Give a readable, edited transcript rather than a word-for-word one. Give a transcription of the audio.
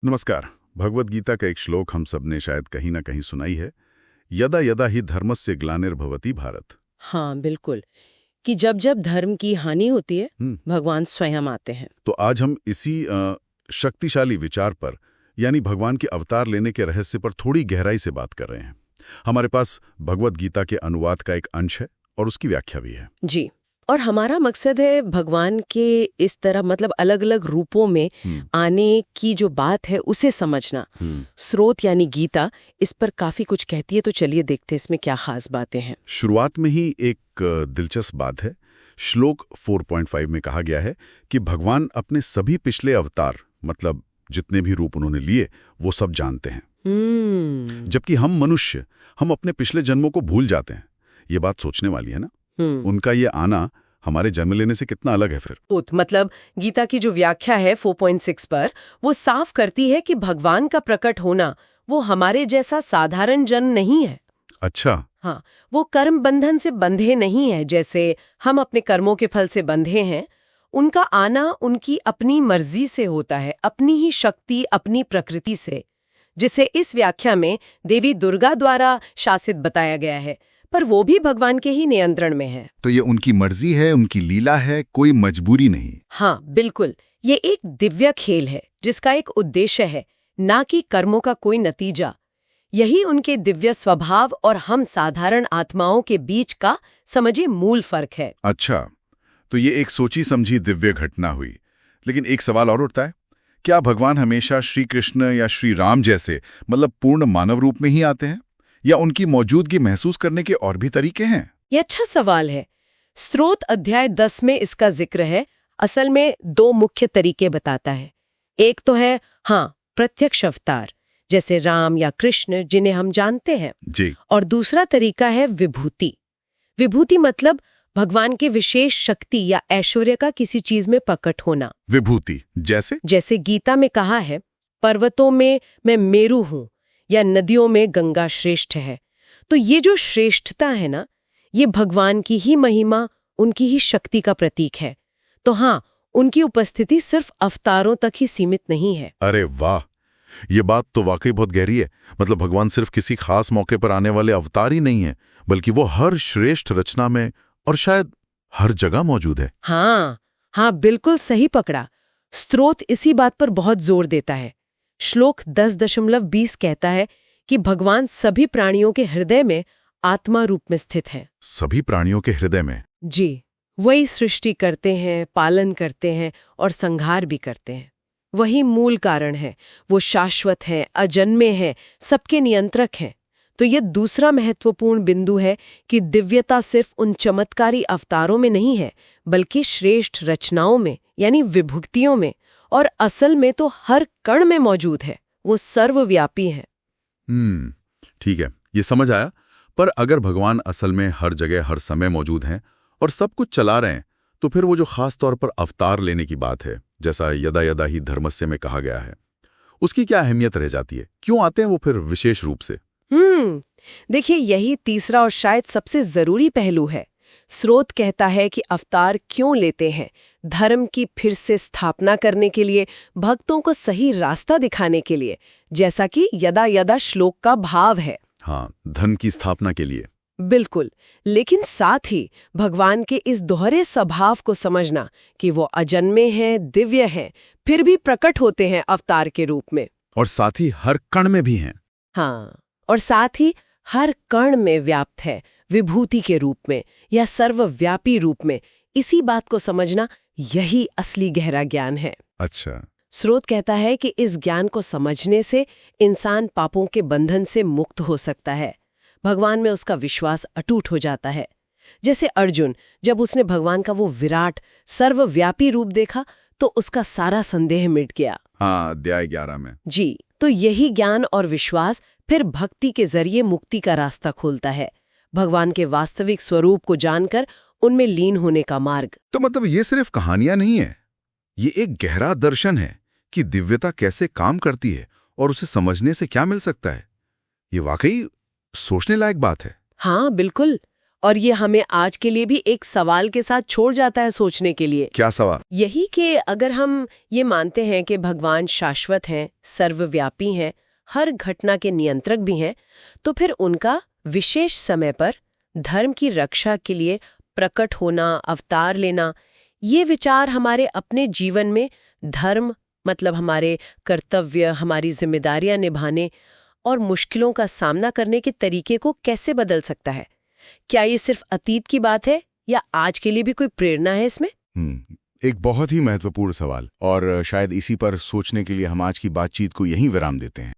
नमस्कार। भगवद गीता का एक श्लोक हम सबने शायद कहीं ना कहीं सुनाई है, यदा यदा ही धर्मस्य ग्लानिर्भवति भारत। हाँ बिल्कुल, कि जब जब धर्म की हानि होती है भगवान स्वयं आते हैं। तो आज हम इसी शक्तिशाली विचार पर, यानी भगवान के अवतार लेने के रहस्य पर थोड़ी गहराई से बात कर रहे हैं। हमारे पास भगवद गीता के अनुवाद का एक अंश है और उसकी व्याख्या भी है जी, और हमारा मकसद है भगवान के इस तरह मतलब अलग अलग रूपों में आने की जो बात है उसे समझना। स्रोत यानी गीता इस पर काफी कुछ कहती है, तो चलिए देखते हैं इसमें क्या खास बातें हैं। शुरुआत में ही एक दिलचस्प बात है। श्लोक 4.5 में कहा गया है कि भगवान अपने सभी पिछले अवतार, मतलब जितने भी रूप उन्होंने लिए, वो सब जानते हैं। जबकि हम मनुष्य, हम अपने पिछले जन्मों को भूल जाते हैं। ये बात सोचने वाली है ना। उनका ये आना हमारे जन्म लेने से कितना अलग है फिर। मतलब गीता की जो व्याख्या है 4.6 पर, वो साफ करती है कि भगवान का प्रकट होना वो हमारे जैसा साधारण जन नहीं है। अच्छा। हाँ, वो कर्म बंधन से बंधे नहीं है जैसे हम अपने कर्मों के फल से बंधे हैं। उनका आना उनकी अपनी मर्जी से होता है, अपनी ही शक्ति, अपनी प्रकृति से, जिसे इस व्याख्या में देवी दुर्गा द्वारा शासित बताया गया है, पर वो भी भगवान के ही नियंत्रण में है। तो ये उनकी मर्जी है, उनकी लीला है, कोई मजबूरी नहीं। हाँ बिल्कुल, ये एक दिव्य खेल है जिसका एक उद्देश्य है, ना कि कर्मों का कोई नतीजा। यही उनके दिव्य स्वभाव और हम साधारण आत्माओं के बीच का समझिए मूल फर्क है। अच्छा, तो ये एक सोची समझी दिव्य घटना हुई। लेकिन एक सवाल और उठता है, क्या भगवान हमेशा श्री कृष्ण या श्री राम जैसे मतलब पूर्ण मानव रूप में ही आते हैं, या उनकी मौजूदगी महसूस करने के और भी तरीके हैं? ये अच्छा सवाल है। स्रोत अध्याय 10 में इसका जिक्र है। असल में दो मुख्य तरीके बताता है। एक तो है प्रत्यक्ष अवतार, जैसे राम या कृष्ण जिन्हें हम जानते हैं जी। और दूसरा तरीका है विभूति। विभूति मतलब भगवान के विशेष शक्ति या ऐश्वर्य का किसी चीज में प्रकट होना। विभूति जैसे गीता में कहा है, पर्वतों में मैं मेरु हूं, या नदियों में गंगा श्रेष्ठ है। तो ये जो श्रेष्ठता है ना, ये भगवान की ही महिमा, उनकी ही शक्ति का प्रतीक है। तो उनकी उपस्थिति सिर्फ अवतारों तक ही सीमित नहीं है। अरे वाह, ये बात तो वाकई बहुत गहरी है। मतलब भगवान सिर्फ किसी खास मौके पर आने वाले अवतार ही नहीं है, बल्कि वो हर श्रेष्ठ रचना में और शायद हर जगह मौजूद है। हाँ बिल्कुल सही पकड़ा। स्रोत इसी बात पर बहुत जोर देता है। श्लोक 10.20 कहता है कि भगवान सभी प्राणियों के हृदय में आत्मा रूप में स्थित है। सभी प्राणियों के हृदय में? जी, वही सृष्टि करते हैं, पालन करते हैं और संहार भी करते हैं। वही मूल कारण है। वो शाश्वत है, अजन्मे हैं, सबके नियंत्रक हैं। तो ये दूसरा महत्वपूर्ण बिंदु है कि दिव्यता सिर्फ उन चमत्कारी अवतारों में नहीं है, बल्कि श्रेष्ठ रचनाओं में, यानी विभूतियों में, और असल में तो हर कण में मौजूद है। वो सर्वव्यापी है। ठीक है, ये समझ आया। पर अगर भगवान असल में हर जगह हर समय मौजूद हैं और सब कुछ चला रहे हैं, तो फिर वो जो खास तौर पर अवतार लेने की बात है, जैसा यदा यदा ही धर्मस्य में कहा गया है, उसकी क्या अहमियत रह जाती है? क्यों आते हैं वो फिर विशेष रूप से? देखिए, यही तीसरा और शायद सबसे जरूरी पहलू है। स्रोत कहता है कि अवतार क्यों लेते हैं? धर्म की फिर से स्थापना करने के लिए, भक्तों को सही रास्ता दिखाने के लिए, जैसा कि यदा यदा श्लोक का भाव है। धन की स्थापना के लिए। बिल्कुल, लेकिन साथ ही भगवान के इस दोहरे स्वभाव को समझना कि वो अजन्मे हैं, दिव्य हैं, फिर भी प्रकट होते हैं अवतार के रूप में, और साथ ही हर कण में भी हैं। और साथ ही हर कण में व्याप्त है, विभूति के रूप में या सर्वव्यापी रूप में। इसी बात को समझना यही असली गहरा ज्ञान है। अच्छा। स्रोत कहता है कि इस ज्ञान को समझने से इंसान पापों के बंधन से मुक्त हो सकता है। भगवान में उसका विश्वास अटूट हो जाता है। जैसे अर्जुन, जब उसने भगवान का वो विराट सर्वव्यापी रूप देखा, तो उसका सारा संदेह मिट गया। अध्याय 11 में। जी, तो यही ज्ञान और विश्वास फिर भक्ति के जरिए मुक्ति का रास्ता खोलता है, भगवान के वास्तविक स्वरूप को जानकर उनमें लीन होने का मार्ग। तो मतलब ये सिर्फ कहानियां नहीं है, ये एक गहरा दर्शन है कि दिव्यता कैसे काम करती है और उसे समझने से क्या मिल सकता है। ये वाकई सोचने लायक बात है। बिल्कुल। और ये हमें आज के लिए भी एक सवाल के साथ छोड़ जाता है सोचने के लिए। क्या सवाल? यही कि अगर हम ये मानते हैं कि भगवान शाश्वत हैं, सर्वव्यापी हैं, हर घटना के नियंत्रक भी हैं, तो फिर उनका विशेष समय पर धर्म की रक्षा के लिए प्रकट होना, अवतार लेना, ये विचार हमारे अपने जीवन में धर्म मतलब हमारे कर्तव्य, हमारी जिम्मेदारियां निभाने और मुश्किलों का सामना करने के तरीके को कैसे बदल सकता है? क्या ये सिर्फ अतीत की बात है या आज के लिए भी कोई प्रेरणा है इसमें? एक बहुत ही महत्वपूर्ण सवाल, और शायद इसी पर सोचने के लिए हम आज की बातचीत को यहीं विराम देते हैं।